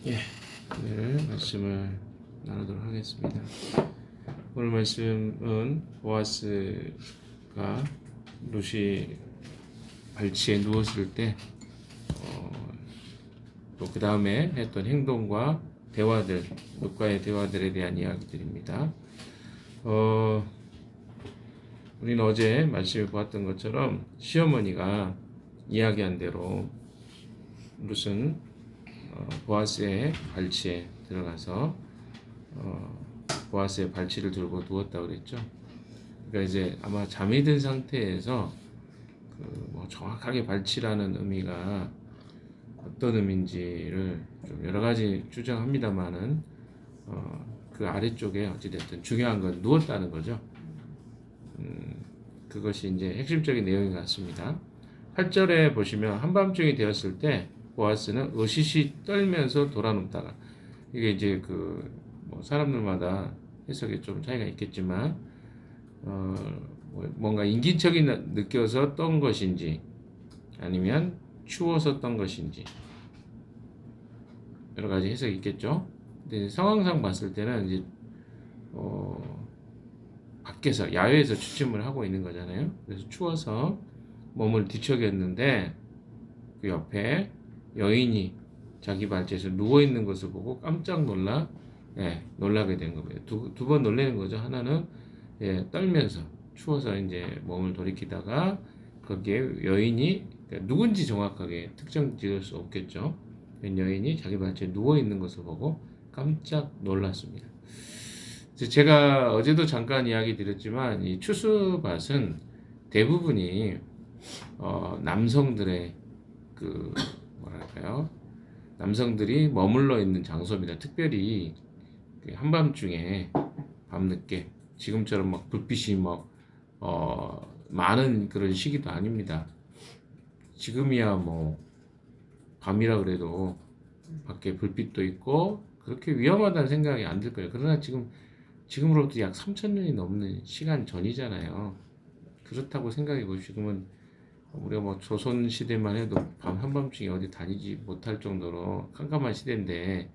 예, 오늘 말씀을 나누도록 하겠습니다. 오늘 말씀은 보아스가 룻이 발치에 누웠을 때 또 그 다음에 했던 행동과 대화들, 룻과의 대화들에 대한 이야기들입니다. 우리는 어제 말씀에 보았던 것처럼 시어머니가 이야기한 대로 룻은 보아스의 발치에 들어가서 보아스의 발치를 들고 누웠다고 그랬죠. 그러니까 이제 아마 잠이 든 상태에서 뭐 정확하게 발치라는 의미가 어떤 의미인지를 좀 여러 가지 추정합니다만은 그 아래쪽에 어찌됐든 중요한 건 누웠다는 거죠. 그것이 이제 핵심적인 내용인 것 같습니다. 8절에 보시면 한밤중이 되었을 때 보아스는 으시시 떨면서 돌아눕다가, 이게 이제 뭐 사람들마다 해석에 좀 차이가 있겠지만 뭔가 인기척이 느껴서 떤 것인지 아니면 추워서 떤 것인지 여러 가지 해석이 있겠죠. 근데 상황상 봤을 때는 이제 밖에서 야외에서 취침을 하고 있는 거잖아요. 그래서 추워서 몸을 뒤척였는데 그 옆에 여인이 자기 발치에서 누워 있는 것을 보고 깜짝 놀라게 된 겁니다. 두 번 놀라는 거죠. 하나는 떨면서 추워서 이제 몸을 돌이키다가 거기에 여인이, 그러니까 누군지 정확하게 특정 지을 수 없겠죠. 여인이 자기 발치에 누워 있는 것을 보고 깜짝 놀랐습니다. 제가 어제도 잠깐 이야기 드렸지만 이 추수밭은 대부분이 남성들의 남성들이 머물러 있는 장소입니다. 특별히 한밤중에 밤늦게 지금처럼 막 불빛이 많은 그런 시기도 아닙니다. 지금이야 뭐 밤이라 그래도 밖에 불빛도 있고 그렇게 위험하다는 생각이 안 들 거예요. 그러나 지금으로부터 약 3,000년이 넘는 시간 전이잖아요. 그렇다고 생각해 보시고, 지금은 우리가 뭐 조선 시대만 해도 밤 한밤중에 어디 다니지 못할 정도로 깜깜한 시대인데,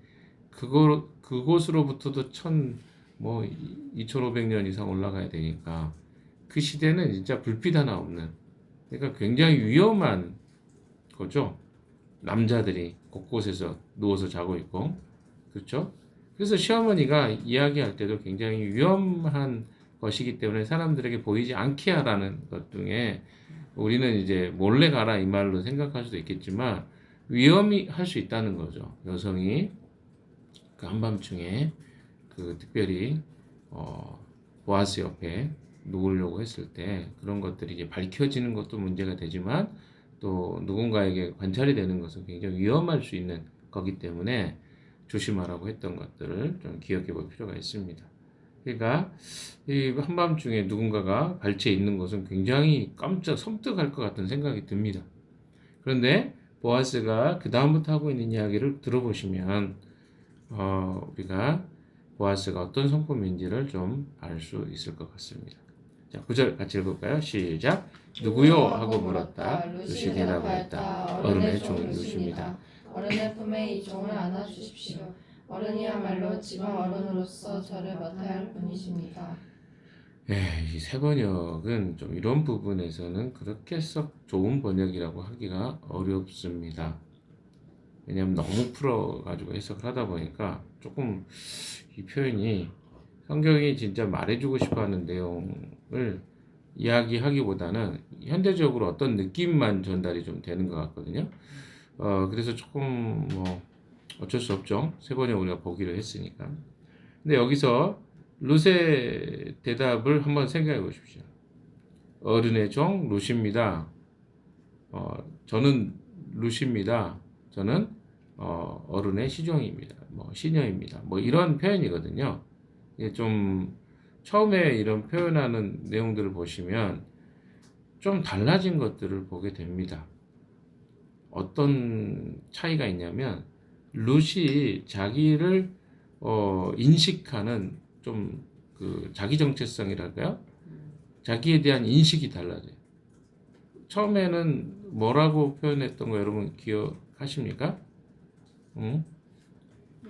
그곳으로부터도 2,500년 이상 올라가야 되니까 그 시대는 진짜 불빛 하나 없는, 그러니까 굉장히 위험한 거죠. 남자들이 곳곳에서 누워서 자고 있고, 그렇죠? 그래서 시어머니가 이야기할 때도 굉장히 위험한 것이기 때문에 사람들에게 보이지 않게 하라는 것 중에, 우리는 이제 몰래 가라 이 말로 생각할 수도 있겠지만 위험이 할 수 있다는 거죠. 여성이 그 한밤중에 특별히 보아스 옆에 누우려고 했을 때 그런 것들이 이제 밝혀지는 것도 문제가 되지만, 또 누군가에게 관찰이 되는 것은 굉장히 위험할 수 있는 거기 때문에 조심하라고 했던 것들을 좀 기억해 볼 필요가 있습니다. 그러니까 이 한밤중에 누군가가 발치에 있는 것은 굉장히 깜짝 섬뜩할 것 같은 생각이 듭니다. 그런데 보아스가 그 다음부터 하고 있는 이야기를 들어보시면 우리가 보아스가 어떤 성품인지를 좀 알 수 있을 것 같습니다. 자, 9절 같이 읽을까요? 시작. 누구요? 하고 물었다. 룻이 대답하였다. 어른의 종이 룻입니다. 어른의 품에 이 종을 안아주십시오. 어른이야말로 지방 어른으로서 저를 맡아야 할 분이십니다. 이 새 번역은 좀 이런 부분에서는 그렇게 썩 좋은 번역이라고 하기가 어렵습니다. 왜냐하면 너무 풀어가지고 해석을 하다 보니까 조금 이 표현이 성경이 진짜 말해주고 싶어하는 내용을 이야기하기보다는 현대적으로 어떤 느낌만 전달이 좀 되는 것 같거든요. 그래서 조금 어쩔 수 없죠. 세 번에 우리가 보기로 했으니까. 근데 여기서 룻의 대답을 한번 생각해 보십시오. 어른의 종 룻입니다. 저는 룻입니다. 저는 어른의 시종입니다. 시녀입니다. 이런 표현이거든요. 이게 좀 처음에 이런 표현하는 내용들을 보시면 좀 달라진 것들을 보게 됩니다. 어떤 차이가 있냐면 룻이 자기를 인식하는 좀 자기 정체성이랄까요? 자기에 대한 인식이 달라져요. 처음에는 뭐라고 표현했던 거 여러분 기억하십니까?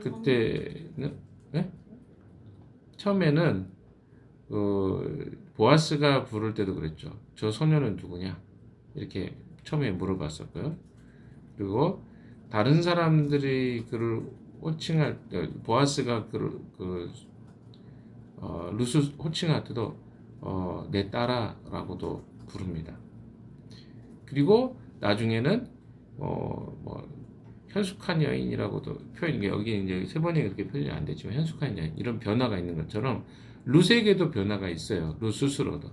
그때는 예? 처음에는 보아스가 부를 때도 그랬죠. 저 소녀는 누구냐? 이렇게 처음에 물어봤었고요. 그리고 다른 사람들이 그를 호칭할 때 보아스가 루스 호칭할 때도 내 딸아라고도 부릅니다. 그리고 나중에는 뭐 현숙한 여인이라고도 표현이 여기 이제 세 번이 그렇게 표현이 안 됐지만 현숙한 여인 이런 변화가 있는 것처럼 룻에게도 변화가 있어요. 룻 스스로도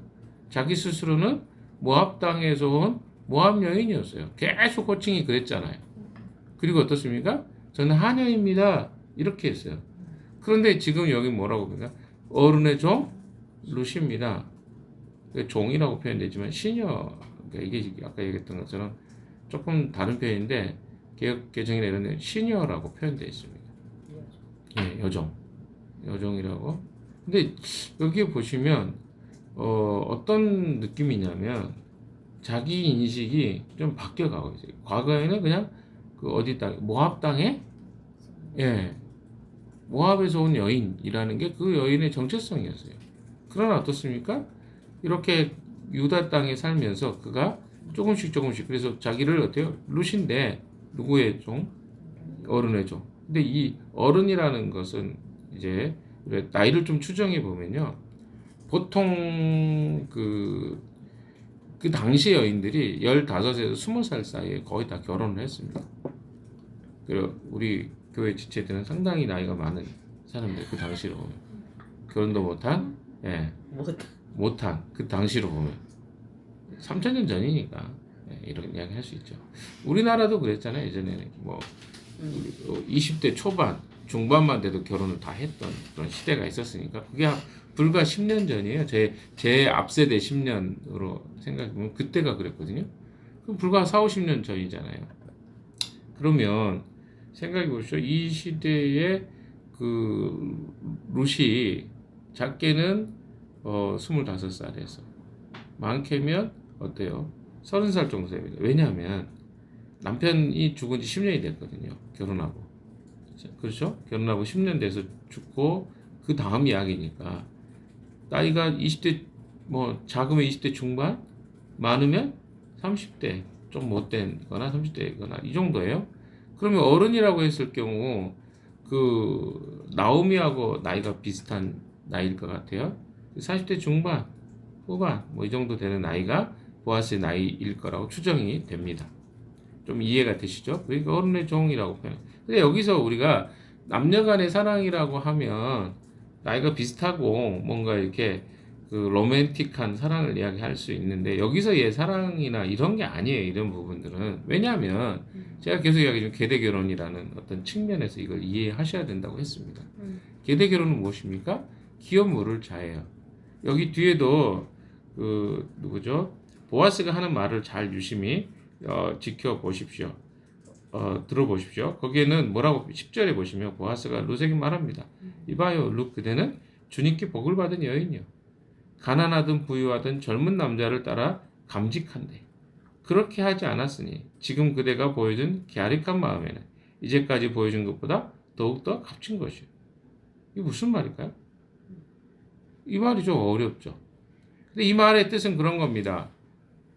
자기 스스로는 모압 땅에서 온 모압 여인이었어요. 계속 호칭이 그랬잖아요. 그리고 어떻습니까? 저는 하녀입니다. 이렇게 했어요. 그런데 지금 여기 뭐라고 보니까 어른의 종 룻입니다. 종이라고 표현되지만 시녀 그러니까 이게 아까 얘기했던 것처럼 조금 다른 표현인데 개혁 개정이나 이런 데 시녀라고 표현되어 있습니다. 예, 여종이라고. 근데 여기에 보시면 어떤 느낌이냐면 자기 인식이 좀 바뀌어가고 있어요. 과거에는 그냥 그 어디 땅 모압 땅에 예 모압에서 온 여인이라는 게 그 여인의 정체성이었어요. 그러나 어떻습니까? 이렇게 유다 땅에 살면서 그가 조금씩 그래서 자기를 어때요? 룻인데 누구의 종? 어른의 종. 근데 이 어른이라는 것은 이제 나이를 좀 추정해 보면요. 보통 그 당시 여인들이 15에서 20살 사이에 거의 다 결혼을 했습니다. 그리고 우리 교회 지체들은 상당히 나이가 많은 사람들 그 당시로 보면 결혼도 못한 못한 그 당시로 보면 3000년 전이니까 이런 이야기 할 수 있죠. 우리나라도 그랬잖아요. 예전에는 뭐 20대 초반 중반만 돼도 결혼을 다 했던 그런 시대가 있었으니까 그게 불과 10년 전이에요. 제 앞세대 10년으로 생각해보면 그때가 그랬거든요. 그럼 불과 4, 50년 전이잖아요. 그러면 생각해 보십시오. 이 시대에 그 룻이 작게는 25살에서 많게면 어때요? 30살 정도 됩니다. 왜냐하면 남편이 죽은 지 10년이 됐거든요. 결혼하고. 그렇죠? 결혼하고 10년 돼서 죽고 그 다음 이야기니까 나이가 20대 뭐 작으면 20대 중반 많으면 30대 좀 못된 거나 30대거나 이 정도예요. 그러면 어른이라고 했을 경우 그 나오미하고 나이가 비슷한 나이일 것 같아요. 40대 중반 후반 뭐 이 정도 되는 나이가 보아스의 나이일 거라고 추정이 됩니다. 좀 이해가 되시죠? 그러니까 어른의 종이라고 표현. 근데 여기서 우리가 남녀간의 사랑이라고 하면 나이가 비슷하고 뭔가 이렇게 그 로맨틱한 사랑을 이야기할 수 있는데 여기서의 사랑이나 이런 게 아니에요. 이런 부분들은. 왜냐하면 제가 계속 이야기했지만 계대 결혼이라는 어떤 측면에서 이걸 이해하셔야 된다고 했습니다. 계대 결혼은 무엇입니까? 기업물을 자예요. 여기 뒤에도 그 누구죠? 보아스가 하는 말을 잘 유심히 지켜보십시오. 들어보십시오. 거기에는 뭐라고 10절에 보시면 보아스가 룻에게 말합니다. 이봐요, 룻 그대는 주님께 복을 받은 여인이요. 가난하든 부유하든 젊은 남자를 따라 감직한대. 그렇게 하지 않았으니 지금 그대가 보여준 갸륵한 마음에는 이제까지 보여준 것보다 더욱더 값진 것이요. 이게 무슨 말일까요? 이 말이 좀 어렵죠. 근데 이 말의 뜻은 그런 겁니다.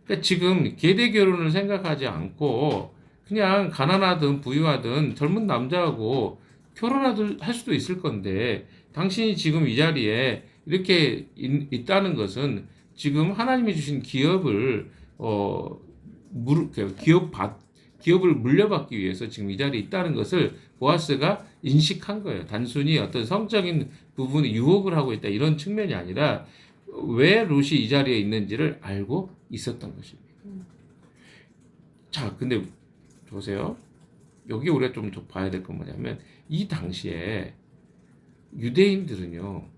그러니까 지금 계대 결혼을 생각하지 않고 그냥 가난하든 부유하든 젊은 남자하고 결혼하든 할 수도 있을 건데 당신이 지금 이 자리에 이렇게 있다는 것은 지금 하나님이 주신 기업을 기업을 물려받기 위해서 지금 이 자리에 있다는 것을 보아스가 인식한 거예요. 단순히 어떤 성적인 부분에 유혹을 하고 있다 이런 측면이 아니라 왜 룻이 이 자리에 있는지를 알고 있었던 것입니다. 자, 근데 보세요. 여기 우리가 좀 봐야 될 건 뭐냐면 이 당시에 유대인들은요.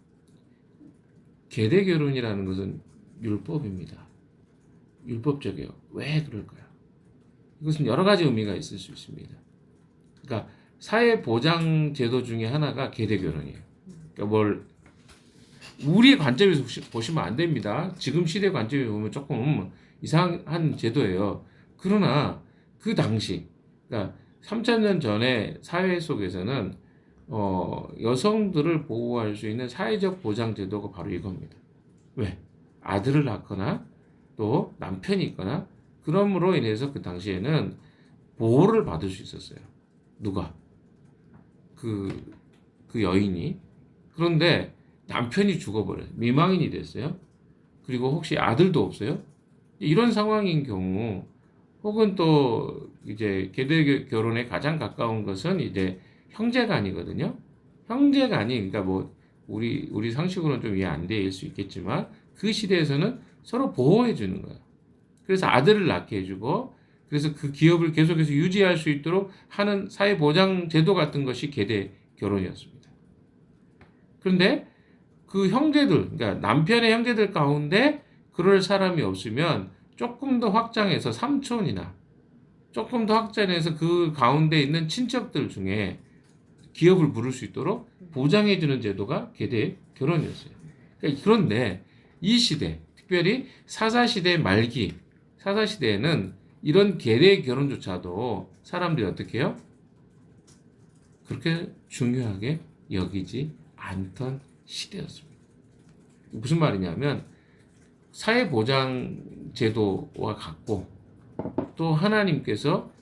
계대 결혼이라는 것은 율법입니다. 율법적이에요. 왜 그럴까요? 이것은 여러 가지 의미가 있을 수 있습니다. 그러니까 사회 보장 제도 중에 하나가 계대 결혼이에요. 그러니까 우리의 관점에서 보시면 안 됩니다. 지금 시대 관점에 보면 조금 이상한 제도예요. 그러나 그 당시, 그러니까 3000년 전의 사회 속에서는 여성들을 보호할 수 있는 사회적 보장 제도가 바로 이겁니다. 왜? 아들을 낳거나 또 남편이 있거나 그럼으로 인해서 그 당시에는 보호를 받을 수 있었어요. 누가? 그 여인이. 그런데 남편이 죽어버려요. 미망인이 됐어요. 그리고 혹시 아들도 없어요. 이런 상황인 경우 혹은 또 이제 계대 결혼에 가장 가까운 것은 이제 형제간이거든요. 형제간이 그러니까 뭐 우리 상식으로는 좀 이해 안 될 수 있겠지만 그 시대에서는 서로 보호해 주는 거예요. 그래서 아들을 낳게 해주고 그래서 그 기업을 계속해서 유지할 수 있도록 하는 사회 보장 제도 같은 것이 계대 결혼이었습니다. 그런데 그 형제들, 그러니까 남편의 형제들 가운데 그럴 사람이 없으면 조금 더 확장해서 삼촌이나 조금 더 확장해서 그 가운데 있는 친척들 중에 기업을 부를 수 있도록 보장해주는 제도가 계대 결혼이었어요. 그러니까 그런데 이 시대, 특별히 사사시대 말기, 사사시대에는 이런 계대 결혼조차도 사람들이 어떻게 해요? 그렇게 중요하게 여기지 않던 시대였습니다. 무슨 말이냐면 사회보장제도와 같고 또 하나님께서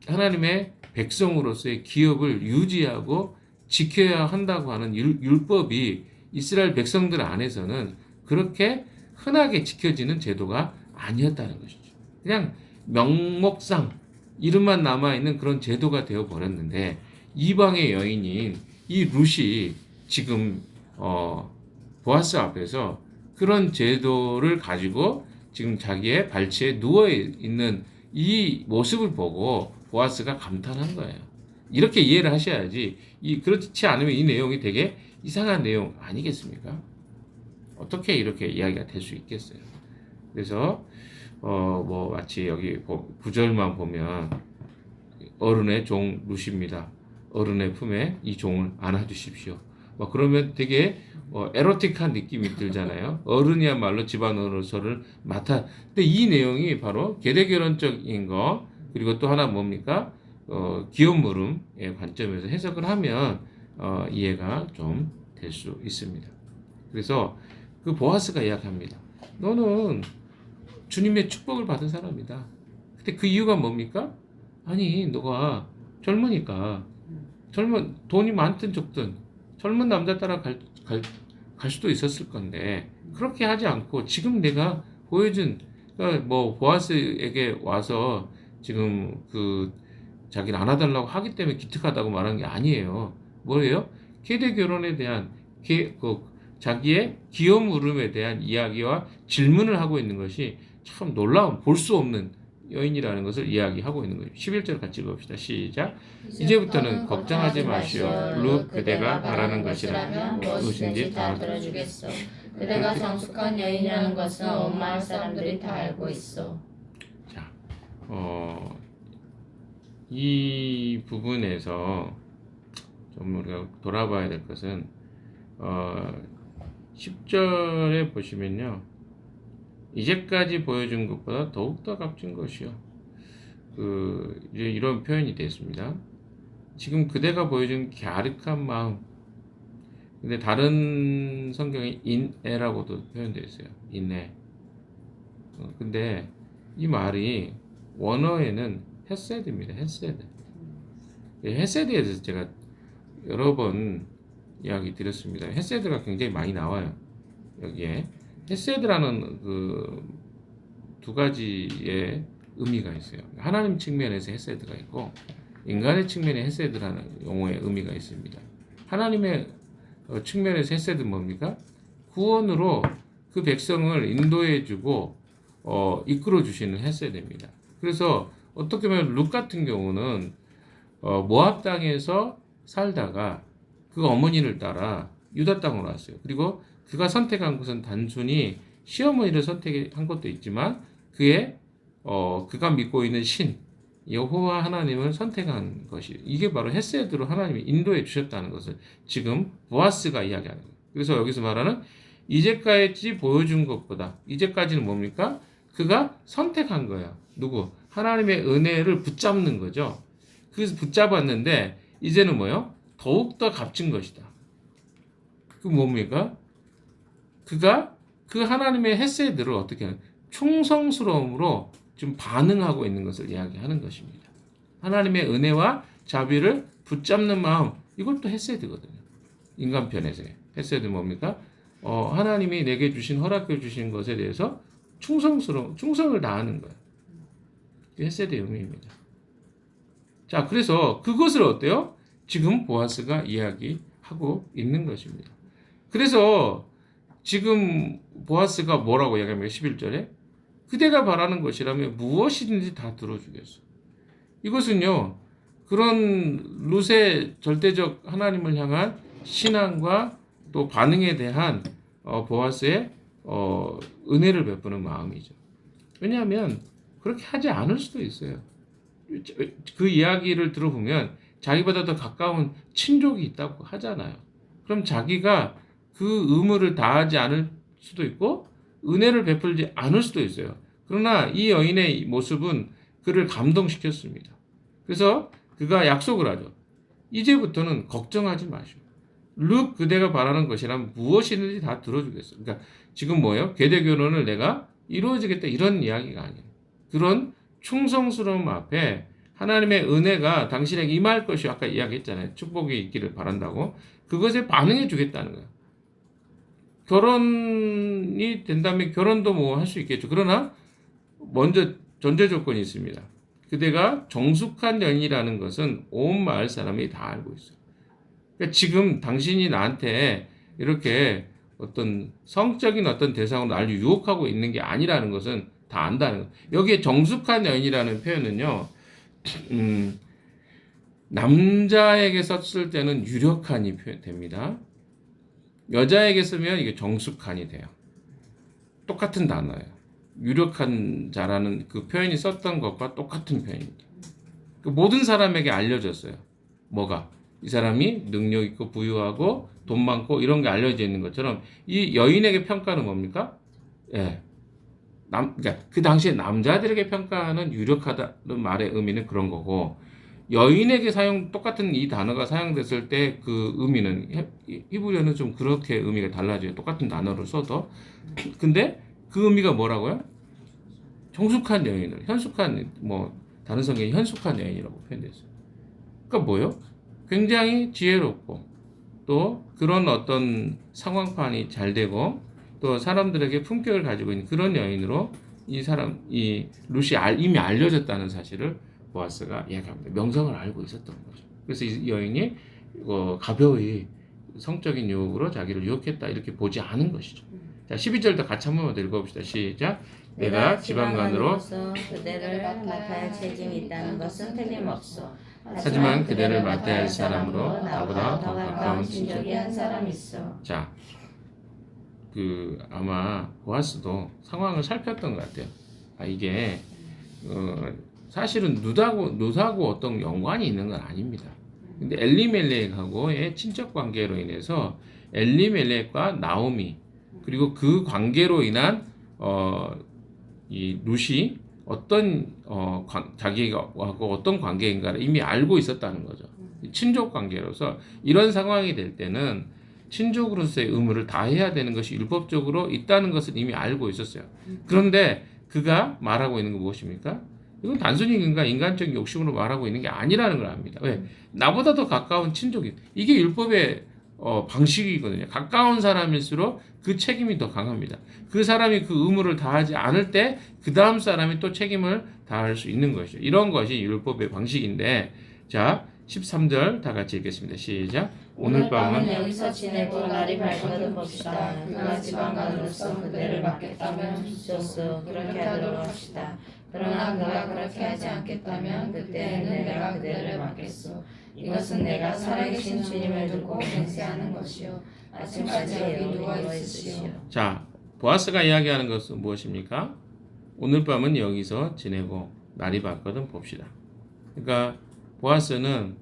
하나님의 백성으로서의 기업을 유지하고 지켜야 한다고 하는 율법이 이스라엘 백성들 안에서는 그렇게 흔하게 지켜지는 제도가 아니었다는 것이죠. 그냥 명목상 이름만 남아있는 그런 제도가 되어버렸는데 이방의 여인인 이 룻이 지금 보아스 앞에서 그런 제도를 가지고 지금 자기의 발치에 누워있는 이 모습을 보고 보아스가 감탄한 거예요. 이렇게 이해를 하셔야지 그렇지 않으면 이 내용이 되게 이상한 내용 아니겠습니까? 어떻게 이렇게 이야기가 될 수 있겠어요? 그래서 뭐 마치 여기 구절만 보면 어른의 종 룻입니다. 어른의 품에 이 종을 안아주십시오. 뭐 그러면 되게 에로틱한 느낌이 들잖아요. 어른이야말로 집안으로서를 맡아. 근데 이 내용이 바로 계대결혼적인 거 그리고 또 하나 뭡니까? 기업 물음의 관점에서 해석을 하면 이해가 좀 될 수 있습니다. 그래서 그 보아스가 이야기합니다. 너는 주님의 축복을 받은 사람이다. 근데 그 이유가 뭡니까? 아니 너가 젊으니까 돈이 많든 적든 젊은 남자 따라 갈 수도 있었을 건데 그렇게 하지 않고 지금 내가 보여준 그러니까 뭐 보아스에게 와서 지금 그 자기를 안아달라고 하기 때문에 기특하다고 말한 게 아니에요. 뭐예요? 계대 결혼에 대한 자기의 기업 물음에 대한 이야기와 질문을 하고 있는 것이 참 놀라운 볼 수 없는 여인이라는 것을 이야기하고 있는 거예요. 11절 같이 봅시다. 시작. 이제부터는 걱정하지 마시오. 룻 그대가 바라는 것이라면 무엇인지 다 들어주겠소. 그대가 성숙한 여인이라는 것은 온 마을 사람들이 다 알고 있어. 자, 이 부분에서 좀 우리가 돌아봐야 될 것은 10절에 보시면요. 이제까지 보여준 것보다 더욱더 값진 것이요. 이제 이런 표현이 됐습니다. 지금 그대가 보여준 갸륵한 마음. 근데 다른 성경에 인애라고도 표현되어 있어요. 인애. 근데 이 말이 원어에는 헤세드입니다. 헤세드. 헤세드에 대해서 제가 여러 번 이야기 드렸습니다. 헤세드가 굉장히 많이 나와요. 여기에. 헤세드라는 그 두 가지의 의미가 있어요. 하나님 측면에서 헤세드가 있고 인간의 측면에 헤세드라는 용어의 의미가 있습니다. 하나님의 측면에서 헤세드는 뭡니까? 구원으로 그 백성을 인도해주고 이끌어 주시는 헤세드입니다. 그래서 어떻게 보면 룻 같은 경우는 모압 땅에서 살다가 그 어머니를 따라 유다 땅으로 왔어요. 그리고 그가 선택한 것은 단순히 시어머니를 선택한 것도 있지만 그가 믿고 있는 신 여호와 하나님을 선택한 것이 이게 바로 헤세드로 하나님이 인도해 주셨다는 것을 지금 보아스가 이야기하는 거예요. 그래서 여기서 말하는 이제까지 보여준 것보다 이제까지는 뭡니까? 그가 선택한 거야. 누구? 하나님의 은혜를 붙잡는 거죠. 그래서 붙잡았는데 이제는 뭐요? 더욱더 값진 것이다. 그 뭡니까? 그가 그 하나님의 헤세드를 어떻게 하는 충성스러움으로 지금 반응하고 있는 것을 이야기하는 것입니다. 하나님의 은혜와 자비를 붙잡는 마음, 이것도 헤세드거든요. 인간편에서의 헤세드 뭡니까? 하나님이 내게 주신 허락해 주신 것에 대해서 충성을 다하는 거예요. 헤세드의 의미입니다. 자, 그래서 그것을 어때요? 지금 보아스가 이야기하고 있는 것입니다. 그래서 지금 보아스가 뭐라고 이야기합니까? 11절에 그대가 바라는 것이라면 무엇이든지 다 들어주겠어. 이것은요, 그런 룻의 절대적 하나님을 향한 신앙과 또 반응에 대한 보아스의 은혜를 베푸는 마음이죠. 왜냐하면 그렇게 하지 않을 수도 있어요. 그 이야기를 들어보면 자기보다 더 가까운 친족이 있다고 하잖아요. 그럼 자기가 그 의무를 다하지 않을 수도 있고 은혜를 베풀지 않을 수도 있어요. 그러나 이 여인의 모습은 그를 감동시켰습니다. 그래서 그가 약속을 하죠. 이제부터는 걱정하지 마시오. 룻 그대가 바라는 것이라면 무엇이든지 다 들어주겠어. 그러니까 지금 뭐예요? 계대 결혼을 내가 이루어지겠다 이런 이야기가 아니에요. 그런 충성스러움 앞에 하나님의 은혜가 당신에게 임할 것이 아까 이야기했잖아요. 축복이 있기를 바란다고. 그것에 반응해 주겠다는 거예요. 결혼이 된다면 결혼도 뭐 할 수 있겠죠. 그러나 먼저 전제 조건이 있습니다. 그대가 정숙한 여인이라는 것은 온 마을 사람이 다 알고 있어요. 그러니까 지금 당신이 나한테 이렇게 어떤 성적인 어떤 대상으로 나를 유혹하고 있는 게 아니라는 것은 다 안다는 거예요. 여기에 정숙한 여인이라는 표현은요, 남자에게 썼을 때는 유력한이 됩니다. 여자에게 쓰면 이게 정숙한이 돼요. 똑같은 단어예요. 유력한 자라는 그 표현이 썼던 것과 똑같은 표현입니다. 그 모든 사람에게 알려졌어요. 뭐가? 이 사람이 능력 있고 부유하고 돈 많고 이런 게 알려져 있는 것처럼 이 여인에게 평가는 뭡니까? 예. 그러니까 그 당시에 남자들에게 평가하는 유력하다는 말의 의미는 그런 거고 여인에게 똑같은 이 단어가 사용됐을 때 그 의미는 히브리어는 좀 그렇게 의미가 달라져요. 똑같은 단어를 써도. 근데 그 의미가 뭐라고요? 정숙한 여인을, 현숙한, 다른 성경이 현숙한 여인이라고 표현됐어요. 그러니까 뭐요? 굉장히 지혜롭고, 또 그런 어떤 상황판이 잘 되고, 또 사람들에게 품격을 가지고 있는 그런 여인으로 이 룻이 이미 알려졌다는 사실을 보아스가 이야기합니다. 명성을 알고 있었던 거죠. 그래서 이 여인이 가벼이 성적인 유혹으로 자기를 유혹했다 이렇게 보지 않은 것이죠. 자, 12절도 같이 한 번만 더 읽어봅시다. 시작. 내가 지방관으로서 그대를 맡아야 할 책임이 있다는 것은 틀림없어. 하지만 그대를 맡아야 할 사람으로 나보다 더 가까운 친족이 한 사람 있어. 자, 아마 보아스도 상황을 살폈던 것 같아요. 이게 사실은 룻하고 어떤 연관이 있는 건 아닙니다. 근데 엘리멜렉하고의 친척 관계로 인해서 엘리멜렉과 나오미 그리고 그 관계로 인한 이 룻이 어떤 자기하고 어떤 관계인가를 이미 알고 있었다는 거죠. 친족 관계로서 이런 상황이 될 때는 친족으로서의 의무를 다해야 되는 것이 율법적으로 있다는 것을 이미 알고 있었어요. 그런데 그가 말하고 있는 건 무엇입니까? 이건 단순히 인간적인 욕심으로 말하고 있는 게 아니라는 걸 압니다. 왜? 나보다 더 가까운 친족이 이게 율법의 방식이거든요. 가까운 사람일수록 그 책임이 더 강합니다. 그 사람이 그 의무를 다하지 않을 때 그 다음 사람이 또 책임을 다할 수 있는 것이죠. 이런 것이 율법의 방식인데 자 13절 다 같이 읽겠습니다. 시작. 오늘 밤은 여기서 지내고 날이 밝거든 봅시다. 그가 지방관으로서 그대를 맡겠다면 좋소. 그렇게 하도록 합시다. 그러나 그가 그렇게 하지 않겠다면 그때에는 내가 그대를 맡겠소. 이것은 내가 살아계신 주님을 두고 맹세하는 것이요. 아침까지 여기 누워 있으시오. 자, 보아스가 이야기하는 것은 무엇입니까? 오늘 밤은 여기서 지내고 날이 밝거든 봅시다. 그러니까 보아스는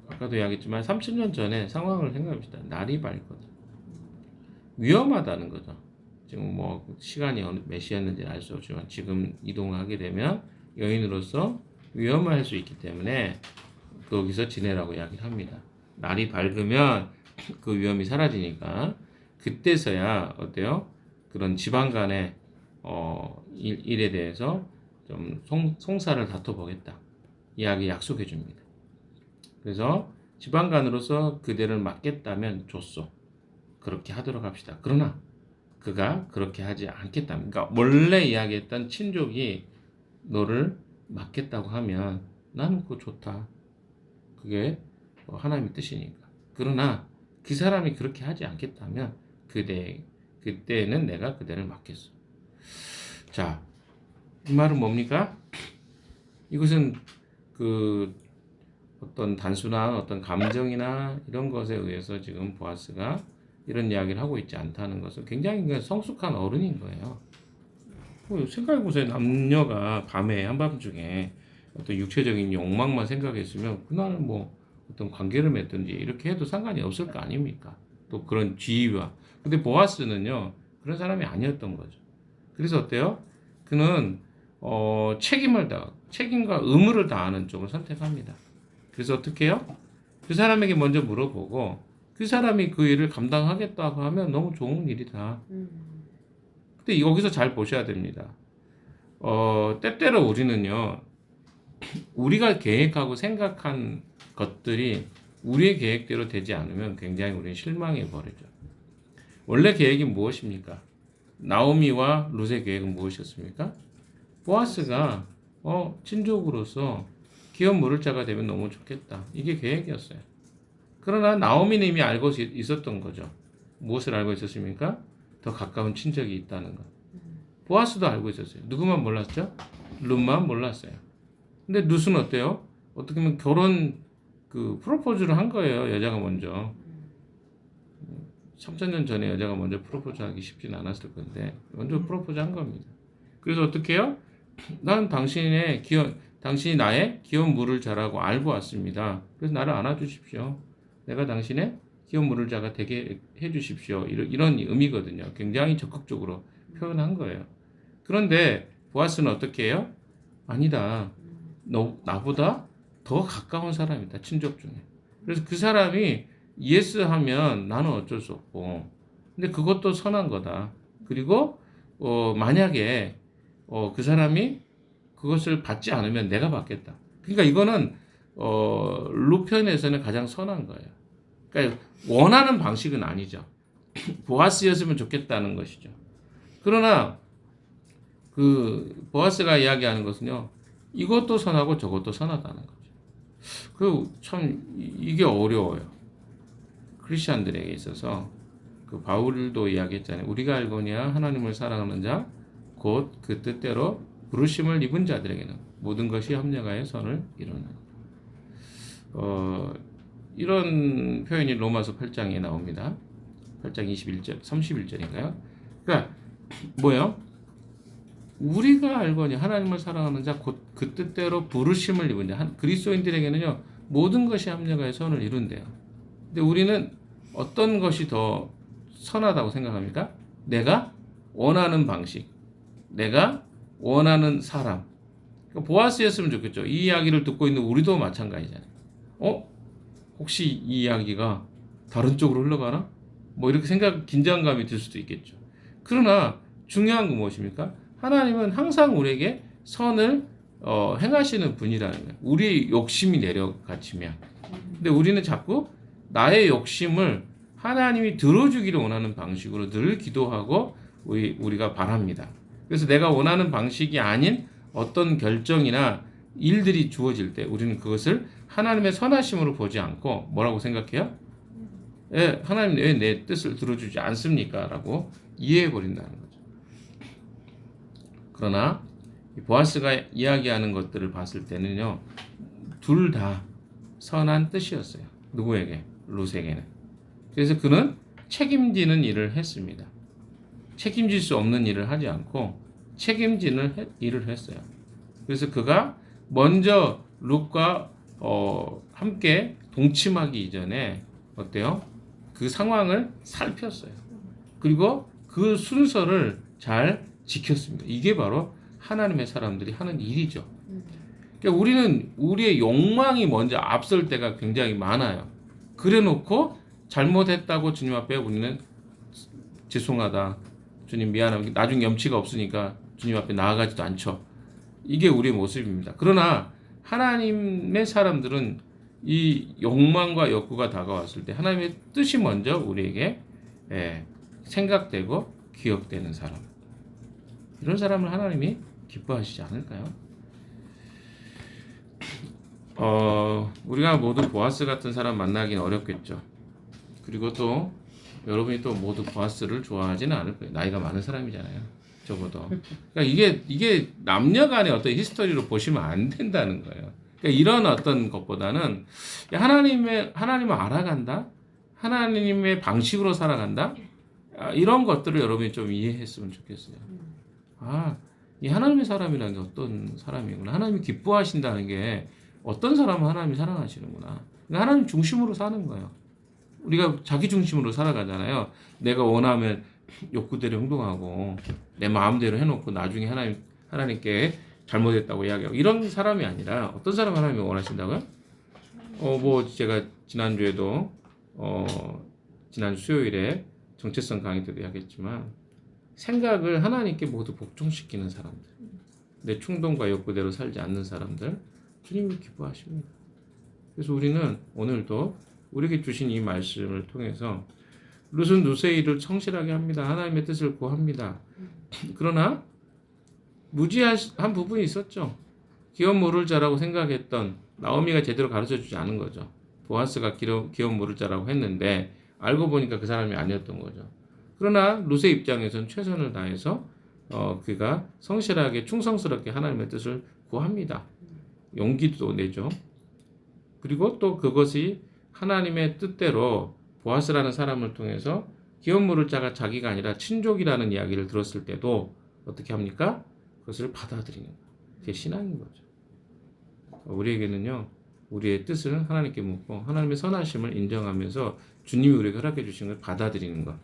아까도 이야기했지만 30년 전에 상황을 생각합시다. 날이 밝거든. 위험하다는 거죠. 지금 시간이 몇 시였는지 알 수 없지만 지금 이동하게 되면 여인으로서 위험할 수 있기 때문에 거기서 지내라고 이야기를 합니다. 날이 밝으면 그 위험이 사라지니까 그때서야 어때요? 그런 집안 간의 일에 대해서 좀 송사를 다퉈보겠다. 이야기 약속해 줍니다. 그래서 집안 간으로서 그대를 맡겠다면 좋소. 그렇게 하도록 합시다. 그러나 그가 그렇게 하지 않겠다. 그러니까 원래 이야기했던 친족이 너를 맡겠다고 하면 나는 그거 좋다. 그게 하나님의 뜻이니까. 그러나 그 사람이 그렇게 하지 않겠다면 그때는 내가 그대를 맡겠어. 자, 이 말은 뭡니까? 이것은 그 어떤 단순한 어떤 감정이나 이런 것에 의해서 지금 보아스가 이런 이야기를 하고 있지 않다는 것은 굉장히 성숙한 어른인 거예요. 생각해보세요. 남녀가 밤에 한밤중에 어떤 육체적인 욕망만 생각했으면 그날은 뭐 어떤 관계를 맺든지 이렇게 해도 상관이 없을 거 아닙니까? 또 그런 지위와. 근데 보아스는요 그런 사람이 아니었던 거죠. 그래서 어때요? 그는 책임과 의무를 다하는 쪽을 선택합니다. 그래서 어떻게 해요? 그 사람에게 먼저 물어보고 그 사람이 그 일을 감당하겠다고 하면 너무 좋은 일이다. 근데 여기서 잘 보셔야 됩니다. 때때로 우리는요, 우리가 계획하고 생각한 것들이 우리의 계획대로 되지 않으면 굉장히 우리는 실망해 버리죠. 원래 계획이 무엇입니까? 나오미와 룻의 계획은 무엇이었습니까? 보아스가 친족으로서 기업 물을 자가 되면 너무 좋겠다. 이게 계획이었어요. 그러나 나오미는 이미 알고 있었던 거죠. 무엇을 알고 있었습니까? 더 가까운 친족이 있다는 것. 보아스도 알고 있었어요. 누구만 몰랐죠? 룻만 몰랐어요. 근데 룻은 어때요? 어떻게 보면 결혼 프로포즈를 한 거예요. 여자가 먼저. 3000년 전에 여자가 먼저 프로포즈하기 쉽진 않았을 건데 먼저 프로포즈 한 겁니다. 그래서 어떻게 해요? 난 당신이 나의 기업 물을 자라고 알고 왔습니다. 그래서 나를 안아주십시오. 내가 당신의 기업 물을 자가 되게 해주십시오. 이런 의미거든요. 굉장히 적극적으로 표현한 거예요. 그런데 보아스는 어떻게 해요? 아니다. 너 나보다 더 가까운 사람이다. 친족 중에. 그래서 그 사람이 예스 하면 나는 어쩔 수 없고. 근데 그것도 선한 거다. 그리고 만약에 그 사람이 그것을 받지 않으면 내가 받겠다. 그러니까 이거는 룻 편에서는 가장 선한 거예요. 그러니까 원하는 방식은 아니죠. 보아스였으면 좋겠다는 것이죠. 그러나 그 보아스가 이야기하는 것은요. 이것도 선하고 저것도 선하다는 거죠. 참 이게 어려워요. 크리스천들에게 있어서 그 바울도 이야기했잖아요. 우리가 알거니와 하나님을 사랑하는 자 곧 그 뜻대로 부르심을 입은 자들에게는 모든 것이 협력하여 선을 이루는. 이런 표현이 로마서 8장에 나옵니다. 8장 21절, 31절인가요? 그러니까 뭐예요? 우리가 알거니 하나님을 사랑하는 자 곧 그 뜻대로 부르심을 입은 자 그리스도인들에게는요 모든 것이 합력하여 선을 이룬대요. 근데 우리는 어떤 것이 더 선하다고 생각합니까? 내가 원하는 방식, 내가 원하는 사람. 그러니까 보아스였으면 좋겠죠. 이 이야기를 듣고 있는 우리도 마찬가지잖아요. 혹시 이 이야기가 다른 쪽으로 흘러가나? 뭐 이렇게 긴장감이 들 수도 있겠죠. 그러나 중요한 건 무엇입니까? 하나님은 항상 우리에게 선을 행하시는 분이라는 거예요. 우리 욕심이 내려갇히면. 근데 우리는 자꾸 나의 욕심을 하나님이 들어주기를 원하는 방식으로 늘 기도하고 우리가 바랍니다. 그래서 내가 원하는 방식이 아닌 어떤 결정이나 일들이 주어질 때 우리는 그것을 하나님의 선하심으로 보지 않고 뭐라고 생각해요? 하나님 왜 내 뜻을 들어주지 않습니까? 라고 이해해버린다는 거죠. 그러나 보아스가 이야기하는 것들을 봤을 때는요. 둘 다 선한 뜻이었어요. 누구에게? 룻에게는. 그래서 그는 책임지는 일을 했습니다. 책임질 수 없는 일을 하지 않고 책임지는 일을 했어요. 그래서 그가 먼저 룻과 함께 동침하기 이전에 어때요? 그 상황을 살폈어요. 그리고 그 순서를 잘 지켰습니다. 이게 바로 하나님의 사람들이 하는 일이죠. 그러니까 우리는 우리의 욕망이 먼저 앞설 때가 굉장히 많아요. 그래놓고 잘못했다고 주님 앞에 우리는 죄송하다, 주님 미안합니다, 나중 염치가 없으니까 주님 앞에 나아가지도 않죠. 이게 우리의 모습입니다. 그러나 하나님의 사람들은 이 욕망과 욕구가 다가왔을 때 하나님의 뜻이 먼저 우리에게 생각되고 기억되는 사람, 이런 사람을 하나님이 기뻐하시지 않을까요? 우리가 모두 보아스 같은 사람 만나기는 어렵겠죠. 그리고 또 여러분이 또 모두 보아스를 좋아하지는 않을 거예요. 나이가 많은 사람이잖아요. 적어도. 그러니까 이게 남녀간의 어떤 히스토리로 보시면 안 된다는 거예요. 그러니까 이런 어떤 것보다는 하나님을 알아간다, 하나님의 방식으로 살아간다, 이런 것들을 여러분이 좀 이해했으면 좋겠어요. 이 하나님의 사람이라는 게 어떤 사람이구나. 하나님이 기뻐하신다는 게 어떤 사람은 하나님이 사랑하시는구나. 그러니까 하나님 중심으로 사는 거예요. 우리가 자기 중심으로 살아가잖아요. 내가 원하면 욕구대로 행동하고 내 마음대로 해놓고 나중에 하나님께 잘못했다고 이야기하고 이런 사람이 아니라 어떤 사람 하나님이 원하신다고요? 뭐 제가 지난주에도 지난 수요일에 정체성 강의 때도 이야기했지만 생각을 하나님께 모두 복종시키는 사람들, 내 충동과 욕구대로 살지 않는 사람들, 주님이 기뻐하십니다. 그래서 우리는 오늘도 우리에게 주신 이 말씀을 통해서 룻은 누스의 일을 성실하게 합니다. 하나님의 뜻을 구합니다. 그러나 무지한 부분이 있었죠. 기업 모를 자라고 생각했던 나오미가 제대로 가르쳐주지 않은 거죠. 보아스가 기업 모를 자라고 했는데 알고 보니까 그 사람이 아니었던 거죠. 그러나 룻의 입장에서는 최선을 다해서 그가 성실하게 충성스럽게 하나님의 뜻을 구합니다. 용기도 내죠. 그리고 또 그것이 하나님의 뜻대로 보아스라는 사람을 통해서 기업 모를 자가 자기가 아니라 친족이라는 이야기를 들었을 때도 어떻게 합니까? 그것을 받아들이는 거예요. 그게 신앙인 거죠. 우리에게는요, 우리의 뜻을 하나님께 묻고 하나님의 선하심을 인정하면서 주님이 우리에게 허락해 주신 걸 받아들이는 것,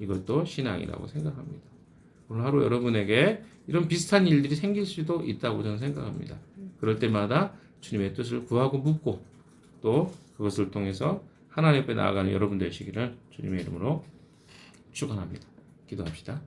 이것도 신앙이라고 생각합니다. 오늘 하루 여러분에게 이런 비슷한 일들이 생길 수도 있다고 저는 생각합니다. 그럴 때마다 주님의 뜻을 구하고 묻고 또 그것을 통해서 하나님 앞에 나아가는 여러분 되시기를 주님의 이름으로 축원합니다. 기도합시다.